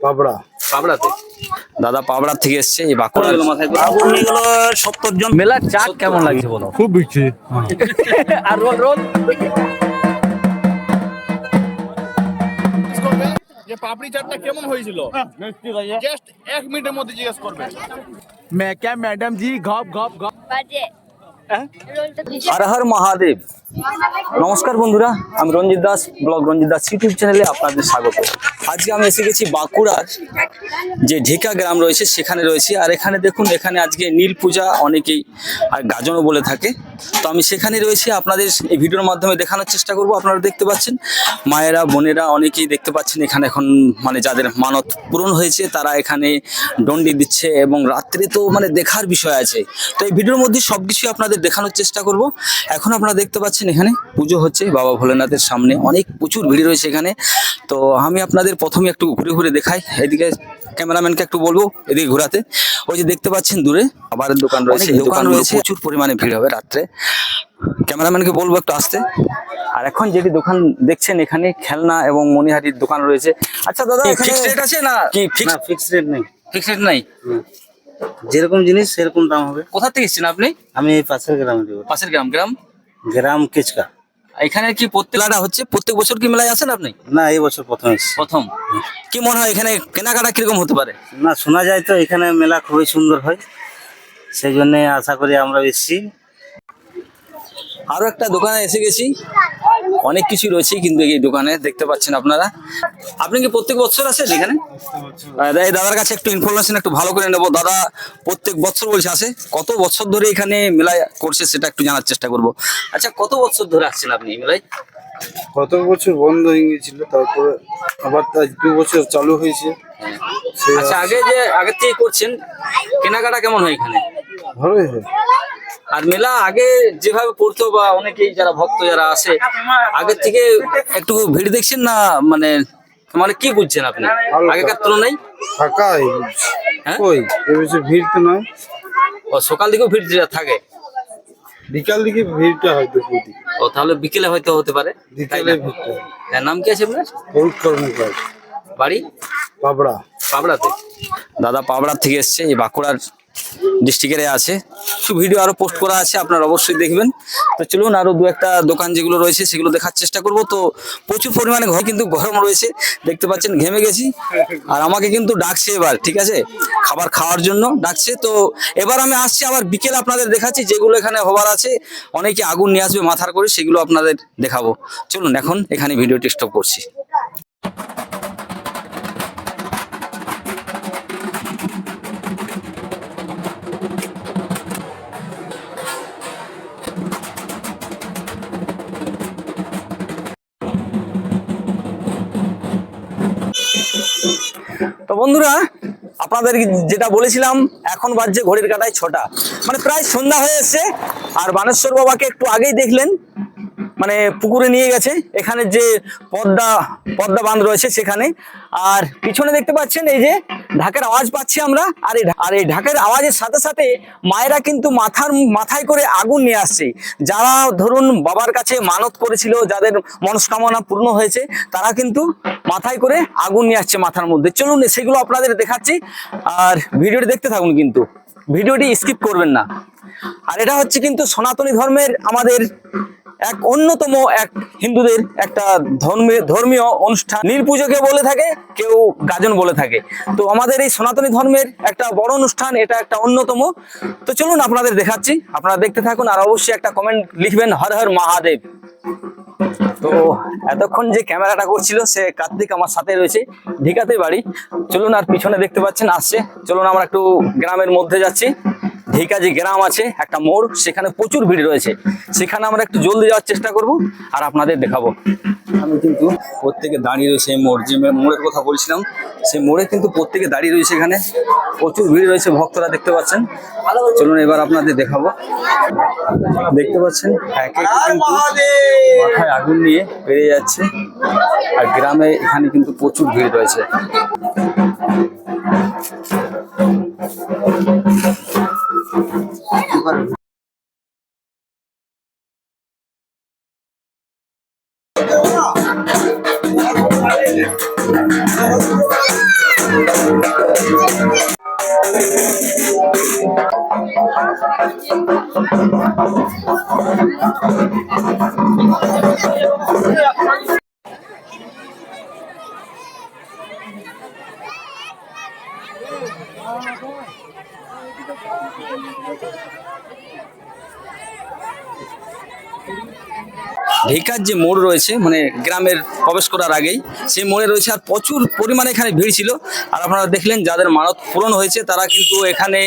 পাবড়া। পাবড়াতে দাদা পাবড়া থেকে এসছে এই বাঁকুড়া মাথায় করে। আগুন নিয়ে গেল 70 জন। মেলার চাট কেমন লাগছে বলো? খুব বিক্রি। আর রোল রোল যে পাপড়ি চাটটা কেমন হয়েছিল জাস্ট 1 মিনিটের মধ্যে জিজ্ঞেস করবে। मैं क्या मैडम जी घप घप घप। বাজে হর হর মহাদেব। নমস্কার বন্ধুরা, আমি রঞ্জিত দাস, ব্লগ রঞ্জিত দাস ইউটিউব চ্যানেলে আপনাদের স্বাগত। আজকে আমি এসে গেছি বাঁকুড়ার যে ঢেকা গ্রাম রয়েছে সেখানে রয়েছি। আর এখানে দেখুন, এখানে আজকে নীল পূজা অনেকেই আর গাজনও বলে থাকে। তো আমি সেখানে রয়েছি, আপনাদের এই ভিডিওর মাধ্যমে দেখানোর চেষ্টা করব। আপনারা দেখতে পাচ্ছেন মায়েরা বোনেরা অনেকেই দেখতে পাচ্ছেন এখানে এখন মানে যাদের মানত পূরণ হয়েছে তারা এখানে ডন্ডি দিচ্ছে এবং রাত্রে তো মানে দেখার বিষয় আছে। তো এই ভিডিওর মধ্যে সবকিছু আপনাদের দেখানোর চেষ্টা করব। এখন আপনারা দেখতে পাচ্ছেন এখানে পুজো হচ্ছে বাবা ভোলেনাথের সামনে, অনেক প্রচুর ভিড় রয়েছে এখানে। তো আমি আপনাদের প্রথমে একটু ঘুরে ঘুরে দেখাই, এদিকে ক্যামেরাম্যানকে একটু বলবো এদিকে ঘোরাতে। ওই যে দেখতে পাচ্ছেন দূরে খাবারের দোকান রয়েছে, দোকান রয়েছে, প্রচুর পরিমাণে ভিড় হবে রাত্রে। ক্যামেরাম্যানকে বলবো একটু আসতে। আর এখন যেটি দোকান দেখছেন এখানে খেলনা এবং মনিহারির দোকান রয়েছে। আচ্ছা দাদা, ফিক্সড রেট আছে না কি? ফিক্স রেট নেই, ফিক্সড রেট নাই, যেরকম জিনিস সেরকম দাম হবে। কোথা থেকে এসেছেন আপনি? আমি এই পাশের গ্রামে দেবো। পাশের গ্রাম গ্রাম কেচকা। এখানে কি প্রত্যেক মেলাটা হচ্ছে? প্রত্যেক বছর কি মেলায় আসেন আপনি? না, এই বছর প্রথম এসেছি। প্রথম। কি মনে হয় এখানে কেনাকাটা কিরকম হতে পারে? না, শোনা যায় তো এখানে মেলা খুবই সুন্দর হয়, সেই জন্য আশা করি আমরা এসেছি। আরো একটা দোকানে এসে গেছি, অনেক কিছু রয়েছে কিন্তু এই দোকানে দেখতে পাচ্ছেন আপনারা। আপনি কি প্রত্যেক বছর আসেন এখানে? এই দাদার কাছে একটু ইনফরমেশন একটু ভালো করে নেবো। দাদা প্রত্যেক বছর বলছে আসে, কত বছর ধরে এখানে মেলায় করছে সেটা একটু জানার চেষ্টা করব। আচ্ছা, কত বছর ধরে আসছেন আপনি মেলায়? কত বছর বন্ধ হয়ে গেছিল, তারপরে আবার 2 বছর চালু হয়েছে। আচ্ছা, আগে থেকে করছেন, কেনাকাটা কেমন হয় এখানে? ভালোই হয়। আর মেলা আগে যেভাবে পড়তো বা অনেকেই যারা ভক্ত যারা আসে আগের থেকে একটু ভিড় দেখছেন না? মানে মানে কি বুঝছেন আপনি আগেকার তুলনায়? ফাঁকাই হ্যাঁ? কই এবছর ভিড় তো নয়। ও সকাল দিকেও ভিড় থাকে? বিকাল দিকে ভিড়টা হয়, দুপুর দিকে। ও তাহলে বিকেলে হয়তো হতে পারে, তাই বিকালে না? ভিড়টা হয়। হ্যাঁ, নাম কি আছে আপনার? বহুত কর্মকার। বাড়ি পাবড়া। পাবড়াতে। দাদা পাবড়ার থেকে এসছে, এই বাঁকুড়ার ডিস্ট্রিক্টে আছে। কিছু ভিডিও আরো পোস্ট করা আছে, আপনারা অবশ্যই দেখবেন। তো চলুন আরো দু একটা দোকান যেগুলো রয়েছে সেগুলো দেখার চেষ্টা করব। তো প্রচুর পরিমাণে ঘর কিন্তু গরম রয়েছে, দেখতে পাচ্ছেন ঘেমে গেছি। আর আমাকে কিন্তু ডাকছে এবার, ঠিক আছে, খাবার খাওয়ার জন্য ডাকছে। তো এবার আমি আসছি আবার বিকেল আপনাদের দেখাচ্ছি যেগুলো এখানে হবার আছে। অনেকে আগুন নিয়ে আসবে মাথার করে, সেগুলো আপনাদের দেখাবো। চলুন এখন এখানে ভিডিওটি স্টপ করছি। তো বন্ধুরা, আপনাদের যেটা বলেছিলাম, এখন বাজছে ঘড়ির কাঁটায় 6টা, মানে প্রায় সন্ধ্যা হয়ে এসছে। আর বানেশ্বর বাবাকে একটু আগেই দেখলেন মানে পুকুরে নিয়ে গেছে, এখানে যে পদ্মা বাঁধ রয়েছে সেখানে। আর পিছনে দেখতে পাচ্ছেন এই যে ঢাকের আওয়াজ পাচ্ছি আমরা। আর এই ঢাকের আওয়াজের সাথে সাথে মায়েরা কিন্তু মাথায় করে আগুন নিয়ে আসছে। যারা ধরুন বাবার কাছে মানত করেছিল, যাদের মনস্কামনা পূর্ণ হয়েছে, তারা কিন্তু মাথায় করে আগুন নিয়ে আসছে মাথার মধ্যে। চলুন সেগুলো আপনাদের দেখাচ্ছি, আর ভিডিওটি দেখতে থাকুন, কিন্তু ভিডিওটি স্কিপ করবেন না। আর এটা হচ্ছে কিন্তু সনাতনী ধর্মের আমাদের এক অন্যতম এক হিন্দুদের একটা ধর্মীয় অনুষ্ঠান। নীল পুজোকে বলে থাকে, কেউ গাজন বলে থাকে। তো আমাদের এই সনাতনী ধর্মের একটা বড় অনুষ্ঠান, এটা একটা অন্যতম। তো চলুন আপনাদের দেখাচ্ছি, আপনারা দেখতে থাকুন। আর অবশ্যই একটা কমেন্ট লিখবেন, হর হর মহাদেব। তো এতক্ষণ যে ক্যামেরাটা করছিল সে কার্তিক আমার সাথে রয়েছে, ঢিকাতে বাড়ি। চলুন, আর পিছনে দেখতে পাচ্ছেন আসছে। চলুন আমরা একটু গ্রামের মধ্যে যাচ্ছি। ঢিকা যে গ্রাম আছে, একটা মোড়, সেখানে প্রচুর ভিড় রয়েছে, সেখানে আমরা একটু জলদি যাওয়ার চেষ্টা করব আর আপনাদের দেখাবো। আমি কিন্তু প্রত্যেকে দাঁড়িয়ে রয়েছে এই মোড়, যে মোড়ের কথা বলছিলাম সেই মোড়ে কিন্তু প্রত্যেকে দাঁড়িয়ে রয়েছে। এখানে প্রচুর ভিড় রয়েছে, ভক্তরা দেখতে পাচ্ছেন। চলুন এবার আপনাদের দেখাবো। দেখতে পাচ্ছেন একে একে কিন্তু মাথায় আগুন নিয়ে বেরিয়ে যাচ্ছে। আর গ্রামে এখানে কিন্তু প্রচুর ভিড় রয়েছে। ঢেকার যে মোড় রয়েছে মানে গ্রামের প্রবেশ করার আগেই সেই মোড়ে রয়েছে, আর প্রচুর পরিমাণে এখানে ভিড় ছিল। আর আপনারা দেখলেন যাদের মানত পূরণ হয়েছে তারা কিন্তু এখানে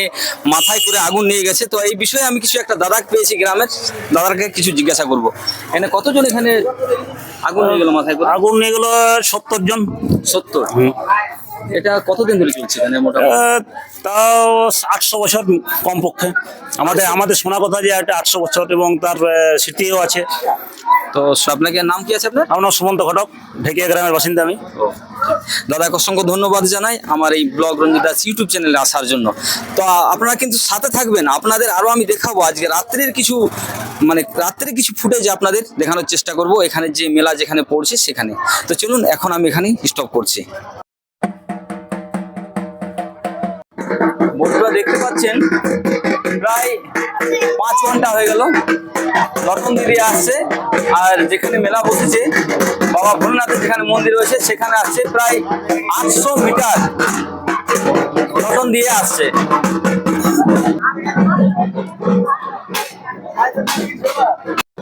মাথায় করে আগুন নিয়ে গেছে। তো এই বিষয়ে আমি কিছু একটা দাদাকে পেয়েছি গ্রামের, দাদাকে কিছু জিজ্ঞাসা করব। এখানে কতজন এখানে আগুন নিয়ে গেল মাথায় করে? আগুন নিয়ে গেলো 70 জন। 70। এটা কতদিন ধরে চলছে এখানে মোটামুটি? তাও 800 বছর কমপক্ষে। আমাদের শোনা কথা যে এটা 800 বছর এবং তার স্মৃতিও আছে। তো আপনাকে নাম কি আছে আপনার? আমার নাম সুমন্ত ঘটক, ঢেকিয়া গ্রামের বাসিন্দা আমি। দাদাকে অসংখ্য ধন্যবাদ জানাই আমার এই ব্লগ রঞ্জিত দাস ইউটিউব চ্যানেলে আসার জন্য। তো আপনারা কিন্তু সাথে থাকবেন, আপনাদের আরো আমি দেখাবো আজকে রাত্রের কিছু কিছু ফুটেজ আপনাদের দেখানোর চেষ্টা করব এখানে যে মেলা যেখানে পড়ছে সেখানে। তো চলুন এখন আমি এখানেই স্টপ করছি। বন্ধুরা দেখতে পাচ্ছেন প্রায় 5 ঘন্টা হয়ে গেল দর্শন দিদি আসছে, আর যেখানে মেলা বসেছে বাবা ভোলেনাথের যেখানে মন্দির রয়েছে সেখানে আসছে প্রায় 800 মিটার দর্শন দিয়ে আসছে।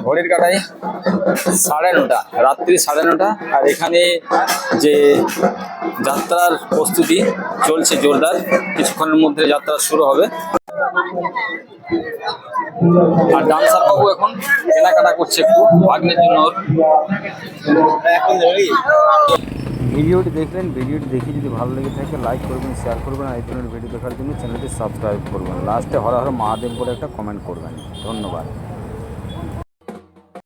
ঘড়ির কাটায় 9:30, রাত্রি 9:30। আর এখানে যে যাত্রার প্রস্তুতি চলছে জোরদার, কিছুক্ষণের মধ্যে যাত্রা শুরু হবে। আর ডান্সার বাবু এখন কেনাকাটা করছে একটু ভাগ্নের জন্য। ভিডিওটি দেখলেন, ভিডিওটি দেখে যদি ভালো লেগে থাকে লাইক করবেন, শেয়ার করবেন, আর এই ধরনের ভিডিও দেখার জন্য চ্যানেলটি সাবস্ক্রাইব করবেন। লাস্টে হর হর মহাদেব বলে একটা কমেন্ট করবেন। ধন্যবাদ।